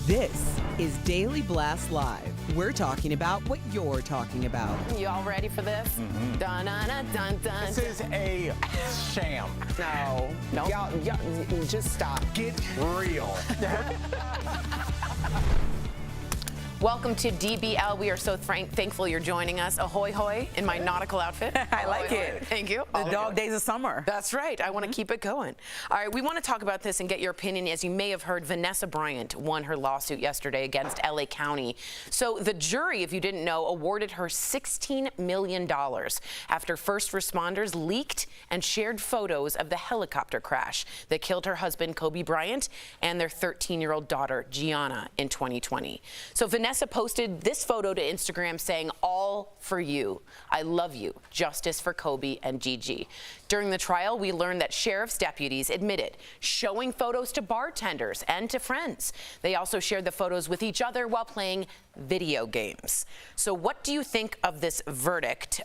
This is Daily Blast Live. We're talking about what you're talking about. You all ready for this? Dun, dun, dun, dun, dun. This is a sham. No. Y'all, just stop. Get real. Welcome to DBL. We are so thankful you're joining us. Ahoy, hoy, in my nautical outfit. I like it. Thank you. The dog days of summer. That's right. I want to keep it going. All right, we want to talk about this and get your opinion. As you may have heard, Vanessa Bryant won her lawsuit yesterday against LA County. So the jury, if you didn't know, awarded her $16 million after first responders leaked and shared photos of the helicopter crash that killed her husband, Kobe Bryant, and their 13-year-old daughter, Gianna, in 2020. So Vanessa posted this photo to Instagram saying, "All for you. I love you. Justice for Kobe and Gigi." During the trial, we learned that sheriff's deputies admitted showing photos to bartenders and to friends. They also shared the photos with each other while playing video games. So what do you think of this verdict?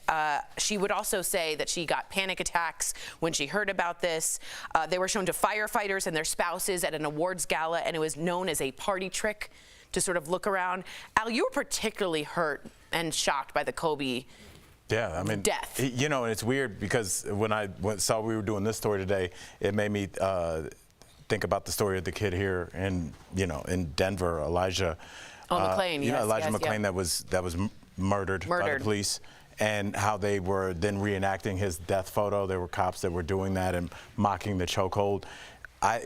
She would also say that she got panic attacks when she heard about this. They were shown to firefighters and their spouses at an awards gala, and it was known as a party trick to sort of look around. Al, you were particularly hurt and shocked by the Kobe death. You know, and it's weird because when I saw we were doing this story today, it made me think about the story of the kid here in Denver, Elijah. Oh, McClain, yes. Elijah McClain that was murdered by the police. And how they were then reenacting his death photo. There were cops that were doing that and mocking the chokehold. I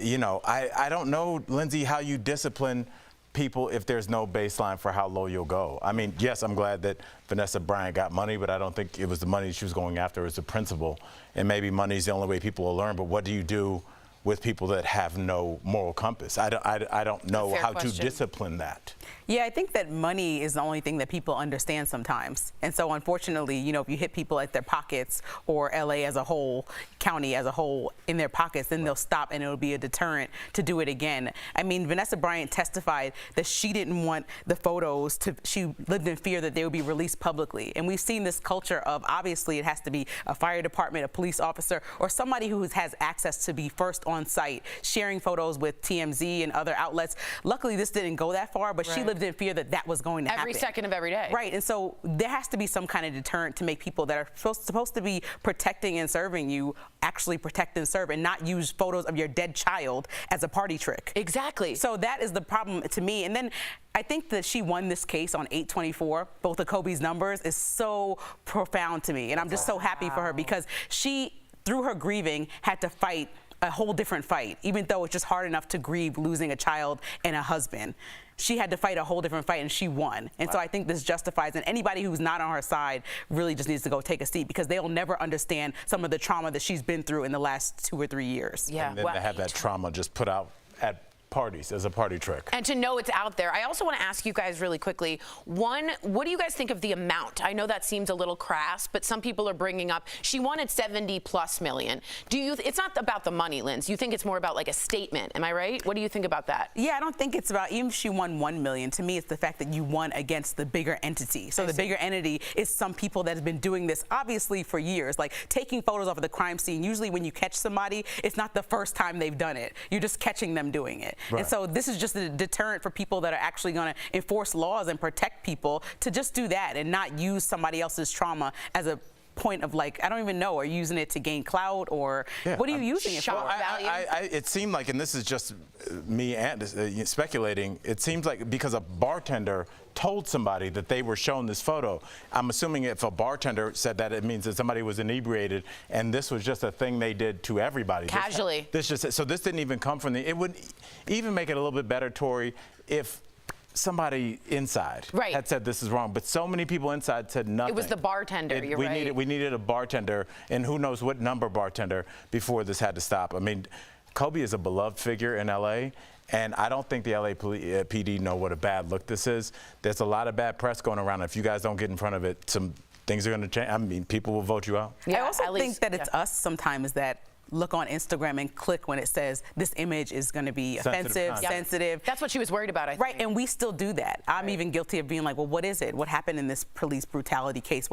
don't know, Lindsay, how you discipline people if there's no baseline for how low you'll go. I mean, yes, I'm glad that Vanessa Bryant got money, but I don't think it was the money she was going after, it was the principle. And maybe money's the only way people will learn, but what do you do with people that have no moral compass? I don't know how to discipline that. Yeah, I think that money is the only thing that people understand sometimes. And so unfortunately, if you hit people at their pockets or LA as a whole, county as a whole in their pockets, then they'll stop and it'll be a deterrent to do it again. I mean, Vanessa Bryant testified that she didn't want the photos she lived in fear that they would be released publicly. And we've seen this culture of, obviously it has to be a fire department, a police officer, or somebody who has access to be first on site, sharing photos with TMZ and other outlets. Luckily, this didn't go that far, but she lived in fear that that was going to happen. Every second of every day. Right, and so there has to be some kind of deterrent to make people that are supposed to be protecting and serving you actually protect and serve and not use photos of your dead child as a party trick. Exactly. So that is the problem to me. And then I think that she won this case on 8/24. Both of Kobe's numbers is so profound to me. And I'm just so happy for her because she, through her grieving, had to fight a whole different fight, even though it's just hard enough to grieve losing a child and a husband. She had to fight a whole different fight, and she won. And so I think this justifies, and anybody who's not on her side really just needs to go take a seat because they'll never understand some of the trauma that she's been through in the last 2 or 3 years. Yeah. And then to have that trauma just put out at parties as a party trick. And to know it's out there. I also want to ask you guys really quickly, one, what do you guys think of the amount? I know that seems a little crass, but some people are bringing up, she wanted 70+ million. It's not about the money, Linz. You think it's more about like a statement. Am I right? What do you think about that? Yeah, I don't think it's about, even if she won 1 million, to me it's the fact that you won against the bigger entity. So the bigger entity is some people that have been doing this obviously for years, like taking photos off of the crime scene. Usually when you catch somebody, it's not the first time they've done it. You're just catching them doing it. Right. And so this is just a deterrent for people that are actually going to enforce laws and protect people to just do that and not use somebody else's trauma as a point of, like, I don't even know, are you using it to gain clout or what are you using it for? It seemed like, and this is just me speculating, it seems like because a bartender told somebody that they were shown this photo. I'm assuming if a bartender said that, it means that somebody was inebriated and this was just a thing they did to everybody. Casually. So this didn't even come from it would even make it a little bit better, Tori, if somebody inside had said this is wrong, but so many people inside said nothing. It was the bartender, you're right. We needed a bartender, and who knows what number bartender before this had to stop. I mean, Kobe is a beloved figure in LA, and I don't think the LA PD know what a bad look this is. There's a lot of bad press going around. If you guys don't get in front of it, some things are going to change. I mean, people will vote you out. Yeah, I also think that it's us sometimes that look on Instagram and click when it says this image is going to be offensive, sensitive. That's what she was worried about, I think. Right, and we still do that. I'm even guilty of being like, well, what is it? What happened in this police brutality case?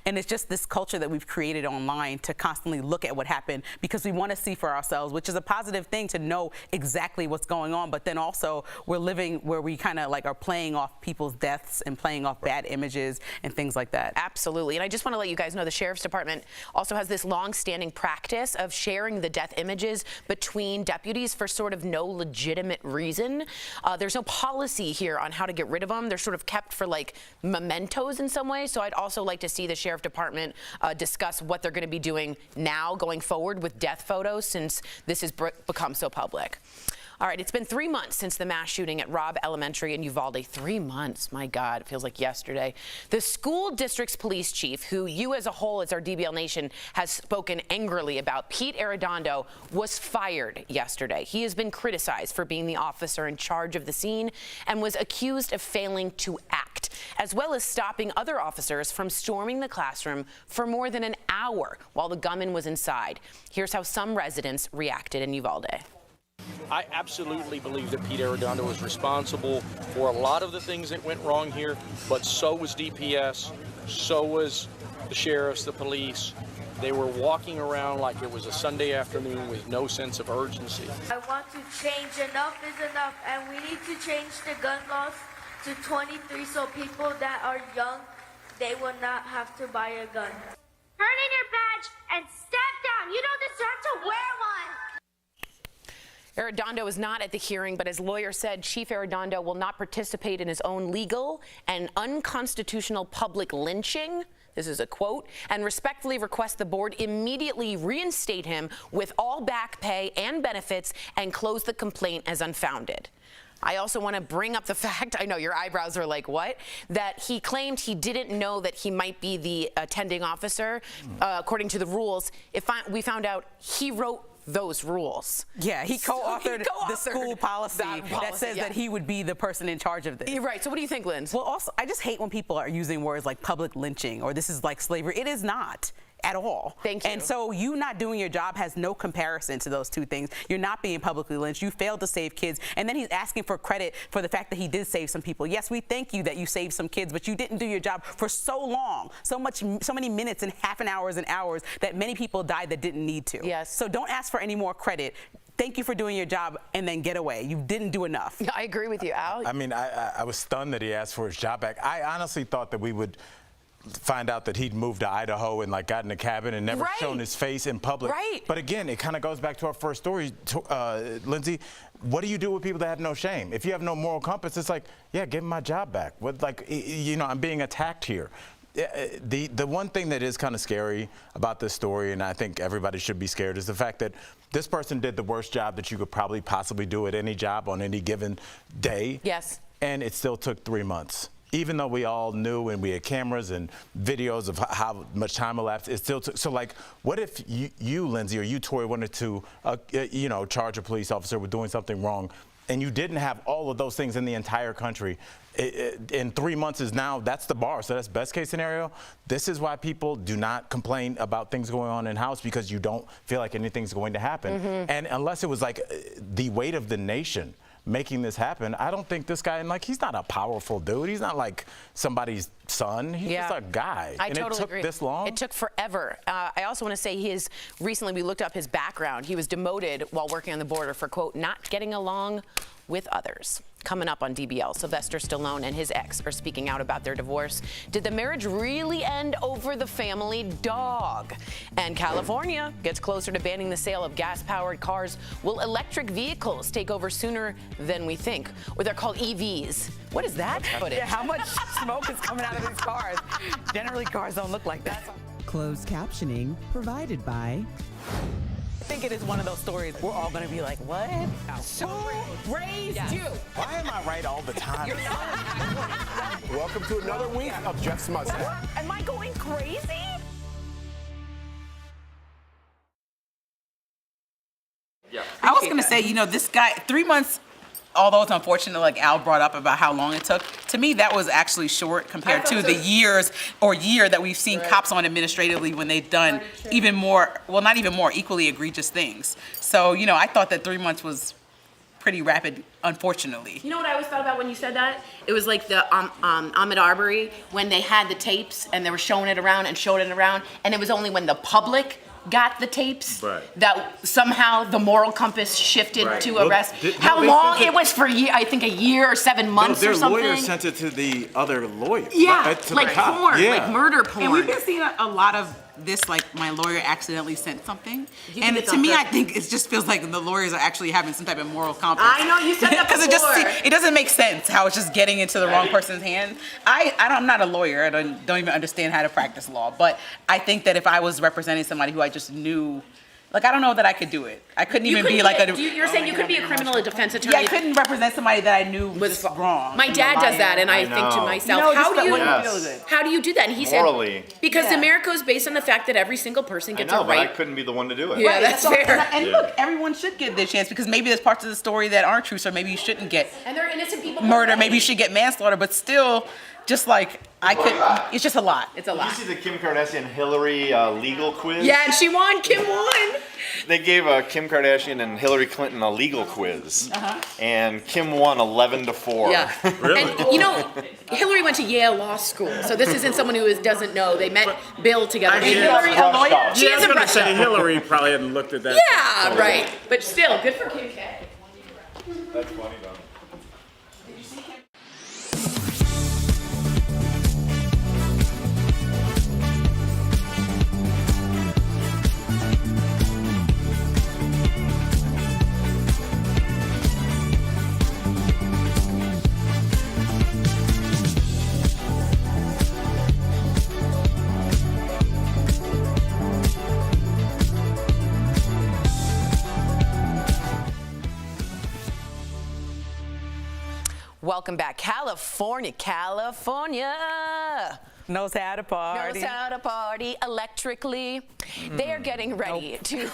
And it's just this culture that we've created online to constantly look at what happened because we want to see for ourselves, which is a positive thing to know exactly what's going on. But then also we're living where we kind of like are playing off people's deaths and playing off bad images and things like that. Absolutely. And I just want to let you guys know the Sheriff's Department also has this long-standing practice of sharing the death images between deputies for sort of no legitimate reason. There's no policy here on how to get rid of them. They're sort of kept for like mementos in some way. So I'd also like to see the Sheriff Department discuss what they're going to be doing now going forward with death photos since this has become so public. All right, it's been 3 months since the mass shooting at Robb Elementary in Uvalde. 3 months, my God, it feels like yesterday. The school district's police chief, who you as a whole, as our DBL Nation, has spoken angrily about, Pete Arredondo, was fired yesterday. He has been criticized for being the officer in charge of the scene and was accused of failing to act, as well as stopping other officers from storming the classroom for more than an hour while the gunman was inside. Here's how some residents reacted in Uvalde. I absolutely believe that Pete Arredondo was responsible for a lot of the things that went wrong here, but so was DPS, so was the sheriffs, the police. They were walking around like it was a Sunday afternoon with no sense of urgency. I want to change. Enough is enough, and we need to change the gun laws to 23 so people that are young, they will not have to buy a gun. Turn in your badge and step down. You don't deserve to wear one. Arredondo was not at the hearing, but as lawyer said, Chief Arredondo will not participate in his own legal and unconstitutional public lynching. This is a quote, and respectfully request the board immediately reinstate him with all back pay and benefits and close the complaint as unfounded. I also want to bring up the fact, I know your eyebrows are like, what? That he claimed he didn't know that he might be the attending officer. According to the rules, we found out he wrote those rules. Yeah, he co-authored the school policy that says that he would be the person in charge of this. You're right. So what do you think, Linz? Well, also, I just hate when people are using words like public lynching or this is like slavery. It is not at all. Thank you. And so you not doing your job has no comparison to those two things. You're not being publicly lynched. You failed to save kids. And then he's asking for credit for the fact that he did save some people. Yes, we thank you that you saved some kids, but you didn't do your job for so long, so many minutes and half an hours and hours that many people died that didn't need to. Yes. So don't ask for any more credit. Thank you for doing your job and then get away. You didn't do enough. I agree with you, Al. I mean, I was stunned that he asked for his job back. I honestly thought that we would find out that he'd moved to Idaho and like got in a cabin and never shown his face in public. Right. But again, it kind of goes back to our first story, Lindsay. What do you do with people that have no shame? If you have no moral compass, it's like, yeah, give me my job back. What, like, you know, I'm being attacked here. The one thing that is kind of scary about this story, and I think everybody should be scared, is the fact that this person did the worst job that you could probably possibly do at any job on any given day. Yes. And it still took 3 months. Even though we all knew and we had cameras and videos of how much time elapsed, it still took. So, like, what if you, Lindsay, or you, Tori, wanted to, you know, charge a police officer with doing something wrong, and you didn't have all of those things in the entire country? In 3 months is now, that's the bar. So that's best case scenario. This is why people do not complain about things going on in house, because you don't feel like anything's going to happen. And unless it was like the weight of the nation making this happen, I don't think this guy, and like, he's not a powerful dude. He's not like somebody's son. He's just a guy. I totally it took agree. this long? It took forever. I also want to say recently we looked up his background. He was demoted while working on the border for, quote, not getting along with others. Coming up on DBL, Sylvester Stallone and his ex are speaking out about their divorce. Did the marriage really end over the family dog? And California gets closer to banning the sale of gas-powered cars. Will electric vehicles take over sooner than we think? Or they're called EVs. What is that footage? Yeah, how much smoke is coming out of these cars? Generally, cars don't look like that. Closed captioning provided by... I think it is one of those stories we're all going to be like, what? So Who raised you? Why am I right all the time? Welcome to another week of Jeff's Mustache. Am I going crazy? I was going to say, you know, this guy, 3 months although it's unfortunate, like Al brought up about how long it took, to me that was actually short compared to the year that we've seen cops on administratively when they've done even more, well, not even more, equally egregious things. So, you know, I thought that 3 months was pretty rapid, unfortunately. You know what I always thought about when you said that? It was like the Ahmaud Arbery, when they had the tapes and they were showing it around, and it was only when the public got the tapes that somehow the moral compass shifted to arrest. How long? It was for I think a year or 7 months or something. Their lawyer sent it to the other lawyer. Yeah, to like the cop. porn, like murder porn. And we've been seeing a lot of this, like my lawyer accidentally sent something. And to me, I think it just feels like the lawyers are actually having some type of moral compass. I know, you said that before. Because it doesn't make sense how it's just getting into the wrong person's hand. I'm not a lawyer. I don't even understand how to practice law. But I think that if I was representing somebody who I just knew, like, I don't know that I could do it. I couldn't even be like a... You're saying you couldn't be a criminal defense attorney? Yeah, I couldn't represent somebody that I knew was wrong. My dad does that, and I think to myself, how do you do that? And he Morally. said, because America is based on the fact that every single person gets a right. But I couldn't be the one to do it. Yeah, that's fair. And look, everyone should get their chance, because maybe there's parts of the story that aren't true, so maybe you shouldn't get and they're innocent people. Murder, maybe you should get manslaughter, but still, just like, it's just a lot. It's a lot. Did you see the Kim Kardashian Hillary legal quiz? Yeah, and she won. Kim won. They gave Kim Kardashian and Hillary Clinton a legal quiz, and Kim won 11-4. Yeah, really? And you know, Hillary went to Yale Law School, so this isn't someone who doesn't know. They met Bill together. Is Hillary a lawyer? She isn't brushed up. Hillary probably hadn't looked at that. Yeah, right. But still, good for Kim K. That's funny though. Welcome back. California. Knows how to party. Knows how to party electrically. They are getting ready to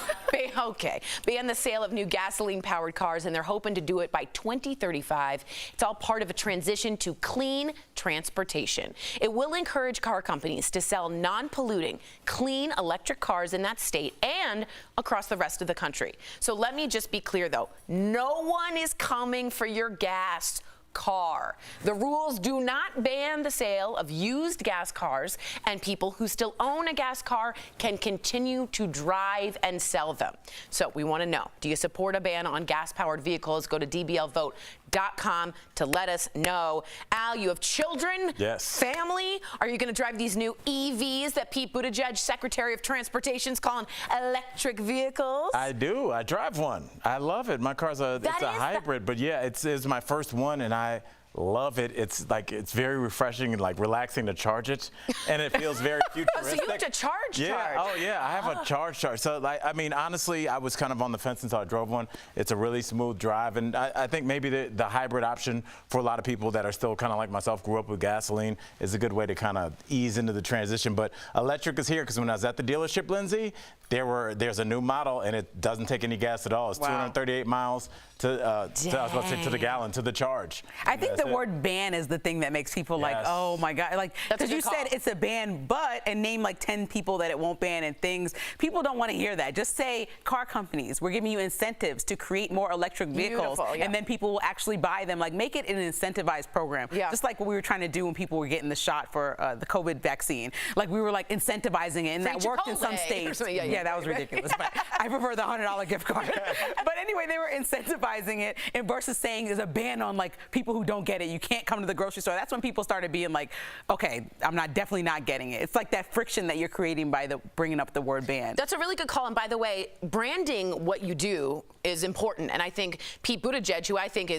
ban the sale of new gasoline-powered cars, and they're hoping to do it by 2035. It's all part of a transition to clean transportation. It will encourage car companies to sell non-polluting, clean electric cars in that state and across the rest of the country. So let me just be clear, though. No one is coming for your gas car. The rules do not ban the sale of used gas cars, and people who still own a gas car can continue to drive and sell them. So we want to know, do you support a ban on gas-powered vehicles? Go to DBLvote.com to let us know. Al, you have children? Yes. Family? Are you going to drive these new EVs that Pete Buttigieg, Secretary of Transportation, is calling electric vehicles? I do. I drive one. I love it. My car's a hybrid, but yeah, it's my first one, and I love it. It's very refreshing and like relaxing to charge it, and it feels very futuristic. So you have to charge? Yeah. Oh yeah, I have a charge. So like, I mean, honestly, I was kind of on the fence until I drove one. It's a really smooth drive, and I think maybe the hybrid option for a lot of people that are still kind of like myself, grew up with gasoline, is a good way to kind of ease into the transition. But electric is here, because when I was at the dealership, Lindsay, there's a new model, and it doesn't take any gas at all. It's 238 miles to the gallon, to the charge. I think the word ban is the thing that makes people like, oh my God, like, because you said it's a ban, and name like 10 people that it won't ban and things. People don't want to hear that. Just say, car companies, we're giving you incentives to create more electric vehicles, and then people will actually buy them. Like, make it an incentivized program. Just like what we were trying to do when people were getting the shot for the COVID vaccine. Like, we were like incentivizing it, and that worked in some states. Yeah, that was ridiculous, but I prefer the $100 gift card. But anyway, they were incentivizing it, and versus saying there's a ban on like people who don't get it. You can't come to the grocery store. That's when people started being like, okay, I'm definitely not getting it. It's like that friction that you're creating by bringing up the word ban. That's a really good call. And by the way, branding what you do is important. And I think Pete Buttigieg, who I think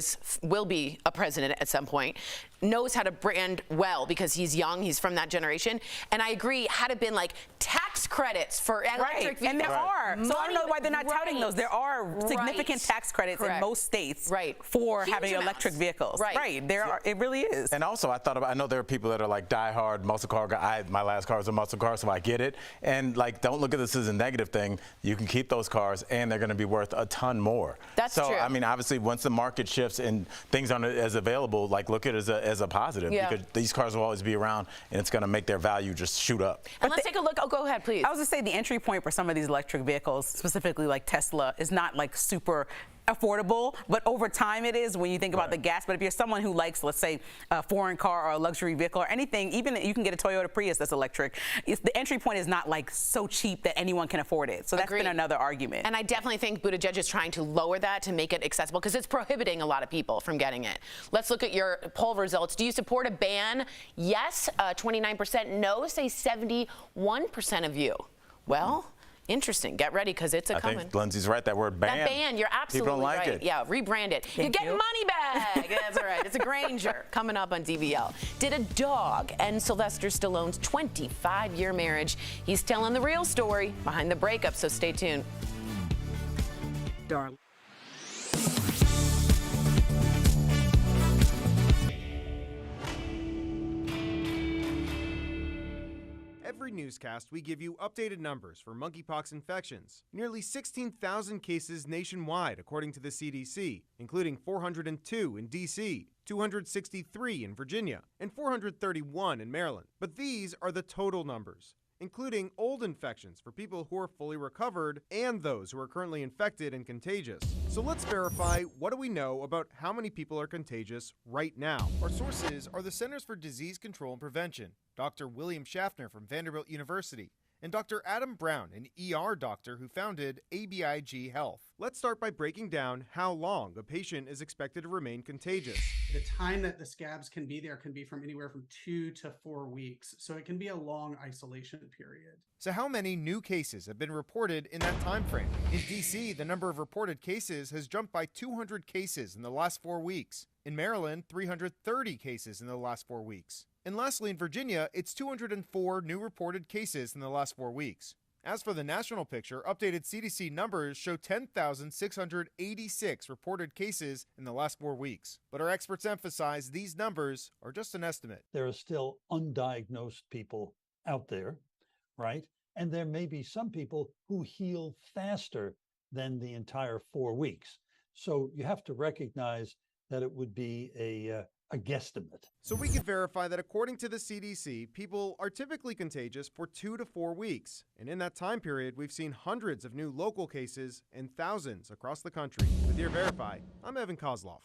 will be a president at some point, knows how to brand well, because he's young, he's from that generation. And I agree, had it been like tax credits for electric vehicles. And there are. So I don't know why they're not touting those. There are significant tax credits in most states Right. for Huge having amounts. electric vehicles. Right. There are. It really is. And also, I know there are people that are like diehard muscle car guy. My last car was a muscle car, so I get it. And like, don't look at this as a negative thing. You can keep those cars, and they're going to be worth a ton more. That's so, true. I mean, obviously, once the market shifts and things aren't as available, like look at it as a positive, Yeah. because these cars will always be around, and it's going to make their value just shoot up. And let's take a look. Oh, go ahead, please. I was going to say the entry point for some of these electric vehicles, specifically like Tesla, is not like super affordable, but over time it is when you think about the gas. But if you're someone who likes, let's say, a foreign car or a luxury vehicle or anything, even you can get a Toyota Prius that's electric. The entry point is not like so cheap that anyone can afford it. So that's been another argument. And I definitely think Buttigieg is trying to lower that to make it accessible because it's prohibiting a lot of people from getting it. Let's look at your poll results. Do you support a ban? Yes, 29%. No, say 71% of you. Well, interesting. Get ready because it's coming. I think Lindsay's right. That word ban. That ban, you're absolutely people don't like right. it. Yeah, rebrand it. You get money back. That's all right. It's a Granger coming up on DBL. Did a dog end Sylvester Stallone's 25-year marriage? He's telling the real story behind the breakup, so stay tuned. Darling. Every newscast, we give you updated numbers for monkeypox infections. Nearly 16,000 cases nationwide, according to the CDC, including 402 in D.C., 263 in Virginia, and 431 in Maryland. But these are the total numbers, including old infections for people who are fully recovered and those who are currently infected and contagious. So let's verify, what do we know about how many people are contagious right now? Our sources are the Centers for Disease Control and Prevention, Dr. William Schaffner from Vanderbilt University, and Dr. Adam Brown, an ER doctor who founded ABIG Health. Let's start by breaking down how long a patient is expected to remain contagious. The time that the scabs can be there can be from anywhere from 2 to 4 weeks, so it can be a long isolation period. So how many new cases have been reported in that time frame? In DC, the number of reported cases has jumped by 200 cases in the last 4 weeks. In Maryland, 330 cases in the last 4 weeks. And lastly, in Virginia, it's 204 new reported cases in the last 4 weeks. As for the national picture, updated CDC numbers show 10,686 reported cases in the last 4 weeks. But our experts emphasize these numbers are just an estimate. There are still undiagnosed people out there, right? And there may be some people who heal faster than the entire 4 weeks. So you have to recognize that it would be a guesstimate. So we can verify that according to the CDC, people are typically contagious for 2 to 4 weeks. And in that time period, we've seen hundreds of new local cases and thousands across the country. With Dear Verify, I'm Evan Kozloff.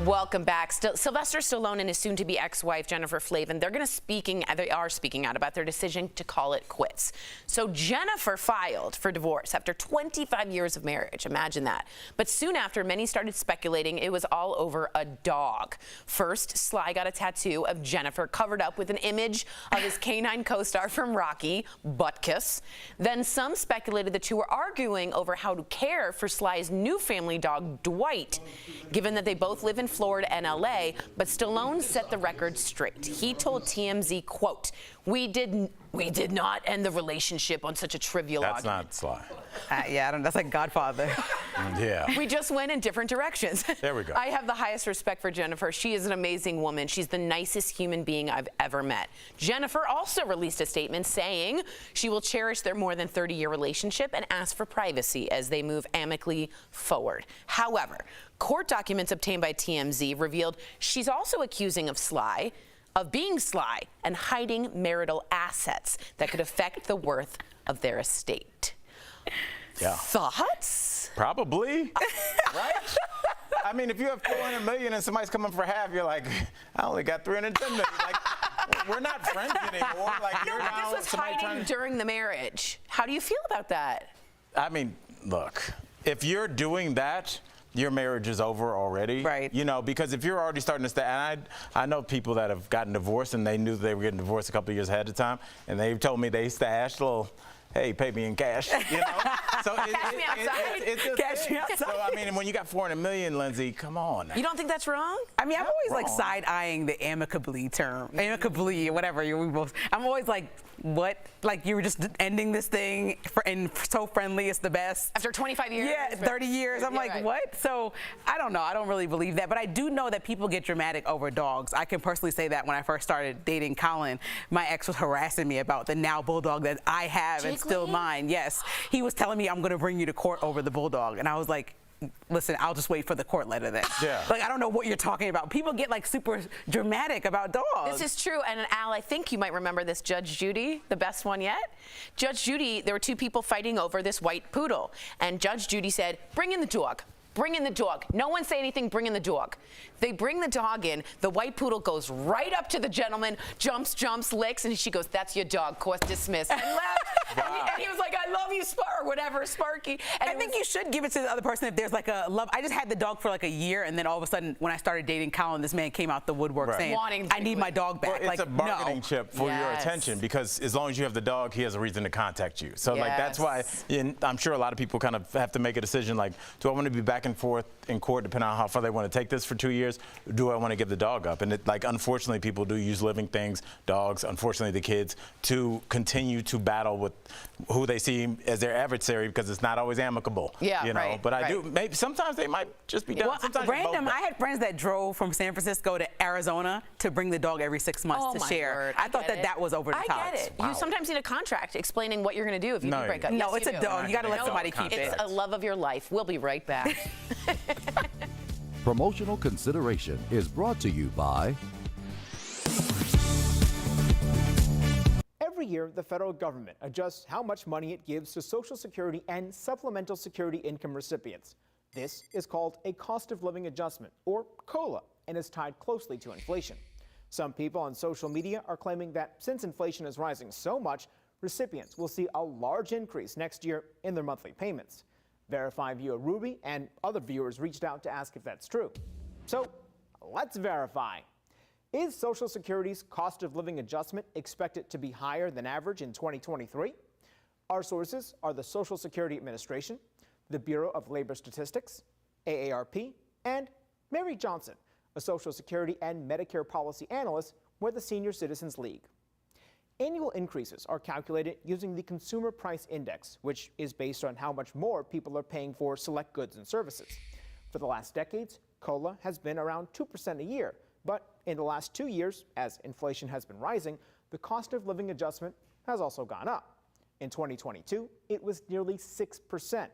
Welcome back. Sylvester Stallone and his soon-to-be ex-wife Jennifer Flavin, they are speaking out about their decision to call it quits. So Jennifer filed for divorce after 25 years of marriage. Imagine that. But soon after, many started speculating it was all over a dog. First, Sly got a tattoo of Jennifer covered up with an image of his canine co-star from Rocky, Butkus. Then some speculated the two were arguing over how to care for Sly's new family dog, Dwight, given that they both live in Florida and LA, but Stallone set the record straight. He told TMZ, quote, we did not end the relationship on such a trivial That's argument. not Sly. Yeah, that's like Godfather. Yeah. We just went in different directions. There we go. I have the highest respect for Jennifer. She is an amazing woman. She's the nicest human being I've ever met. Jennifer also released a statement saying she will cherish their more than 30-year relationship and ask for privacy as they move amicably forward. However, court documents obtained by TMZ revealed she's also accusing of being sly and hiding marital assets that could affect the worth of their estate. Yeah. Thoughts? Probably. Right? I mean, if you have $400 million and somebody's coming for half, you're like, I only got $310 million. Like, we're not friends anymore. Like, No, you're but now this was somebody hiding during the marriage. How do you feel about that? I mean, look, if you're doing that, your marriage is over already. Right. You know, because if you're already starting to stay, and I know people that have gotten divorced and they knew they were getting divorced a couple of years ahead of time, and they told me they stashed little hey, pay me in cash, you know? So Cash me outside. it's a Cash thing. me outside. So, I mean, when you got 400 million, Lindsay, come on now. You don't think that's wrong? I mean, I'm always like wrong. side-eyeing the amicably term, amicably, whatever. I'm always like, what? Like you were just ending this thing and so friendly, it's the best. After 25 years? Yeah, 30 years. I'm Yeah, like, right. what? So I don't know. I don't really believe that, but I do know that people get dramatic over dogs. I can personally say that when I first started dating Colin, my ex was harassing me about the now bulldog that I have and still mine. Yes, he was telling me I'm going to bring you to court over the bulldog, and I was like, listen, I'll just wait for the court letter then. Yeah. Like, I don't know what you're talking about. People get like super dramatic about dogs. This is true, and Al, I think you might remember this Judge Judy, the best one yet. Judge Judy, there were two people fighting over this white poodle, and Judge Judy said, bring in the dog. Bring in the dog. No one say anything, bring in the dog. They bring the dog in, the white poodle goes right up to the gentleman, jumps, licks, and she goes, that's your dog, course dismissed, and left. Wow. And he was like, I love you, or whatever, Sparky. And I think you should give it to the other person if there's like a love. I just had the dog for like a year, and then all of a sudden, when I started dating Colin, this man came out the woodwork saying, I need my dog back. Well, it's like, a bargaining no. chip for your attention, because as long as you have the dog, he has a reason to contact you. So like that's why, and I'm sure a lot of people kind of have to make a decision like, do I want to be back and forth in court depending on how far they want to take this for 2 years? Or do I want to give the dog up? And like unfortunately, people do use living things, dogs, unfortunately the kids, to continue to battle with who they see as their adversary, because it's not always amicable. Yeah, you know. right, But I do. Maybe sometimes they might just be done. Well, Sometimes you're both random. back. I had friends that drove from San Francisco to Arizona to bring the dog every 6 months to share. Word. I thought that was over the top. I get it. Wow. You sometimes need a contract explaining what you're going to do if you do break up. No, Yes, it's you a do. dog. You got to let somebody keep it. It's a love of your life. We'll be right back. Promotional consideration is brought to you by... Every year, the federal government adjusts how much money it gives to Social Security and Supplemental Security income recipients. This is called a cost of living adjustment, or COLA, and is tied closely to inflation. Some people on social media are claiming that since inflation is rising so much, recipients will see a large increase next year in their monthly payments. Verify viewer Ruby and other viewers reached out to ask if that's true. So let's verify. Is Social Security's cost of living adjustment expected to be higher than average in 2023? Our sources are the Social Security Administration, the Bureau of Labor Statistics, AARP, and Mary Johnson, a Social Security and Medicare policy analyst with the Senior Citizens League. Annual increases are calculated using the Consumer Price Index, which is based on how much more people are paying for select goods and services. For the last decades, COLA has been around 2% a year, but in the last 2 years, as inflation has been rising, the cost of living adjustment has also gone up. In 2022, it was nearly 6%.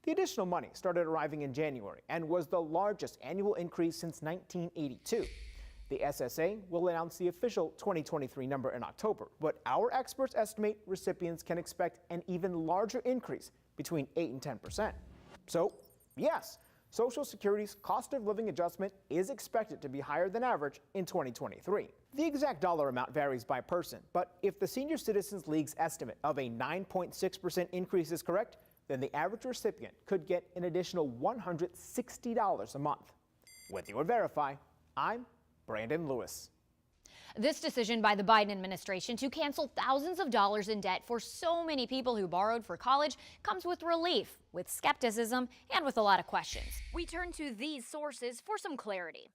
The additional money started arriving in January and was the largest annual increase since 1982. The SSA will announce the official 2023 number in October, but our experts estimate recipients can expect an even larger increase, between 8 and 10%. So, yes, Social Security's cost of living adjustment is expected to be higher than average in 2023. The exact dollar amount varies by person, but if the Senior Citizens League's estimate of a 9.6% increase is correct, then the average recipient could get an additional $160 a month. With your Verify, I'm Brandon Lewis. This decision by the Biden administration to cancel thousands of dollars in debt for so many people who borrowed for college comes with relief, with skepticism, and with a lot of questions. We turn to these sources for some clarity.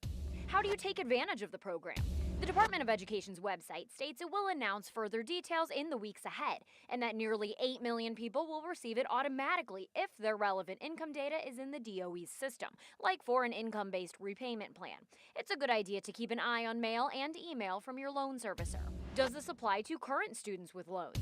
How do you take advantage of the program? The Department of Education's website states it will announce further details in the weeks ahead, and that nearly 8 million people will receive it automatically if their relevant income data is in the DOE's system, like for an income-based repayment plan. It's a good idea to keep an eye on mail and email from your loan servicer. Does this apply to current students with loans?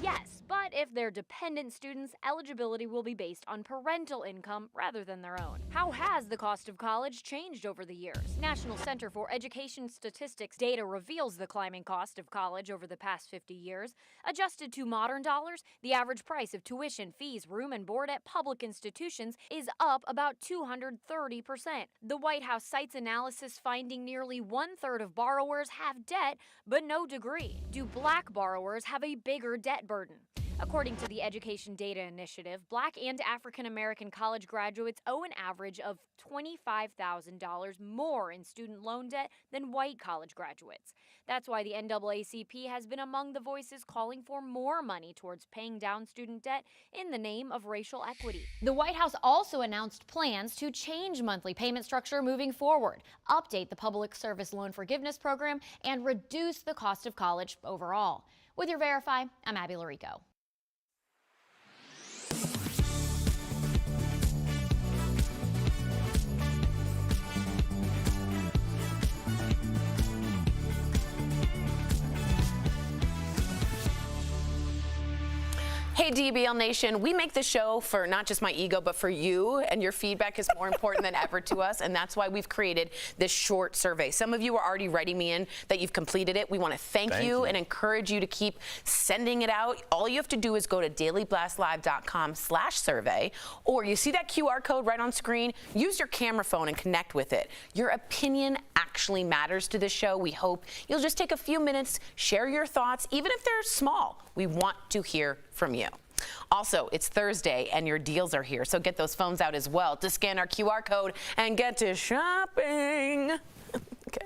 Yes, but if they're dependent students, eligibility will be based on parental income rather than their own. How has the cost of college changed over the years? National Center for Education Statistics data reveals the climbing cost of college over the past 50 years. Adjusted to modern dollars, the average price of tuition, fees, room and board at public institutions is up about 230%. The White House cites analysis finding nearly 1/3 of borrowers have debt, but no degree. Do Black borrowers have a bigger debt burden? According to the Education Data Initiative, Black and African American college graduates owe an average of $25,000 more in student loan debt than white college graduates. That's why the NAACP has been among the voices calling for more money towards paying down student debt in the name of racial equity. The White House also announced plans to change monthly payment structure moving forward, update the Public Service Loan Forgiveness Program, and reduce the cost of college overall. With your Verify, I'm Abby Larico. Hey DBL Nation, we make this show for not just my ego, but for you, and your feedback is more important than ever to us, and that's why we've created this short survey. Some of you are already writing me in that you've completed it. We want to thank you and encourage you to keep sending it out. All you have to do is go to dailyblastlive.com/survey, or you see that QR code right on screen, use your camera phone and connect with it. Your opinion actually matters to this show. We hope you'll just take a few minutes, share your thoughts, even if they're small. We want to hear from you. Also, it's Thursday and your deals are here, so get those phones out as well to scan our QR code and get to shopping. Okay.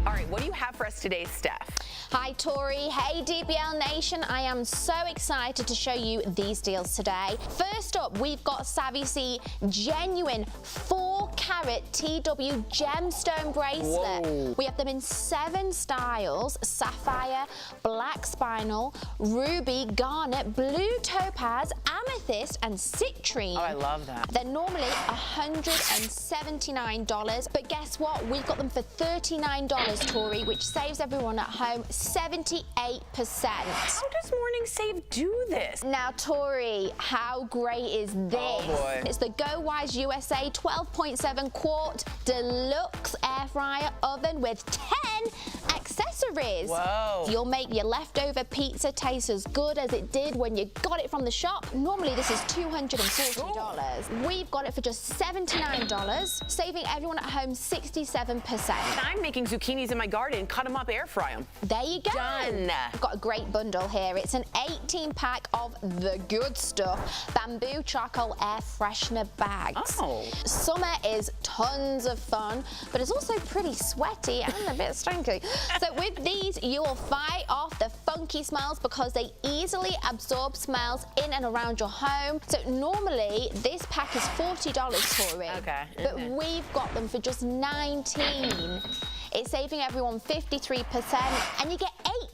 All right, what do you have for us today, Steph? Hi Tori, hey DBL Nation, I am so excited to show you these deals today. First up, we've got Savvy C genuine 4-carat TW gemstone bracelet. Whoa. We have them in 7 styles: sapphire, black spinal, ruby, garnet, blue topaz, amethyst, and citrine. Oh, I love that. They're normally $179, but guess what? We've got them for $39, Tori, which saves everyone at home 78%. How does Morning Save do this? Now, Tori, how great is this? Oh, boy. It's the Go Wise USA 12.7 quart deluxe air fryer oven with 10 accessories. Whoa. You'll make your leftover pizza taste as good as it did when you got it from the shop. Normally, this is $240. We've got it for just $79, saving everyone at home 67%. I'm making zucchinis in my garden, cut them up, air fry them. There you go. Done. I've got a great bundle here. It's an 18-pack of the good stuff bamboo charcoal air freshener bags. Oh. Summer is tons of fun, but it's also pretty sweaty and a bit stinky. So with these, you will fight off the funky smells because they easily absorb smells in and around your home. So normally, this pack is $40, Tori. Okay. But we've got them for just $19. It's saving everyone 53%, and you get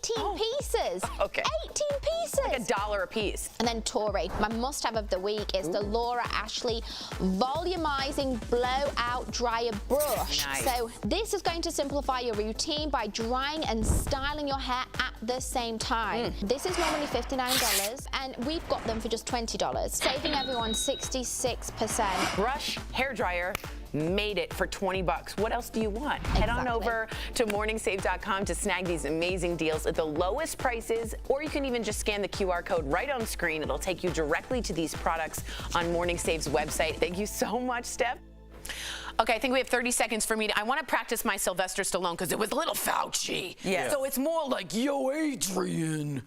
18 pieces. Okay. 18 pieces. Like $1 a piece. And then Tori, my must-have of the week is the Laura Ashley Volumizing Blowout Dryer Brush. Nice. So this is going to simplify your routine by drying and styling your hair at the same time. This is normally $59, and we've got them for just $20, saving everyone 66%. Brush, hair dryer, made it for $20. What else do you want? Head on over to morningsave.com to snag these amazing deals at the lowest prices, or you can even just scan the QR code right on screen. It'll take you directly to these products on Morning Save's website. Thank you so much, Steph. Okay, I think we have 30 seconds for me I want to practice my Sylvester Stallone because it was a little Fauci. Yes. So it's more like, yo, Adrian.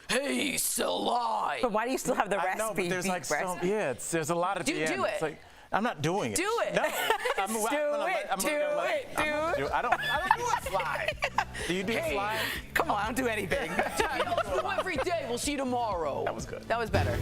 Hey, Sly. But why do you still have the recipe? I know, but there's like some, there's a lot of Do it. It's like, I'm not doing it. Do it. No. I don't do it, Sly. Do you do Sly? Come on, I don't do anything. We don't do every day. We'll see you tomorrow. That was good. That was better.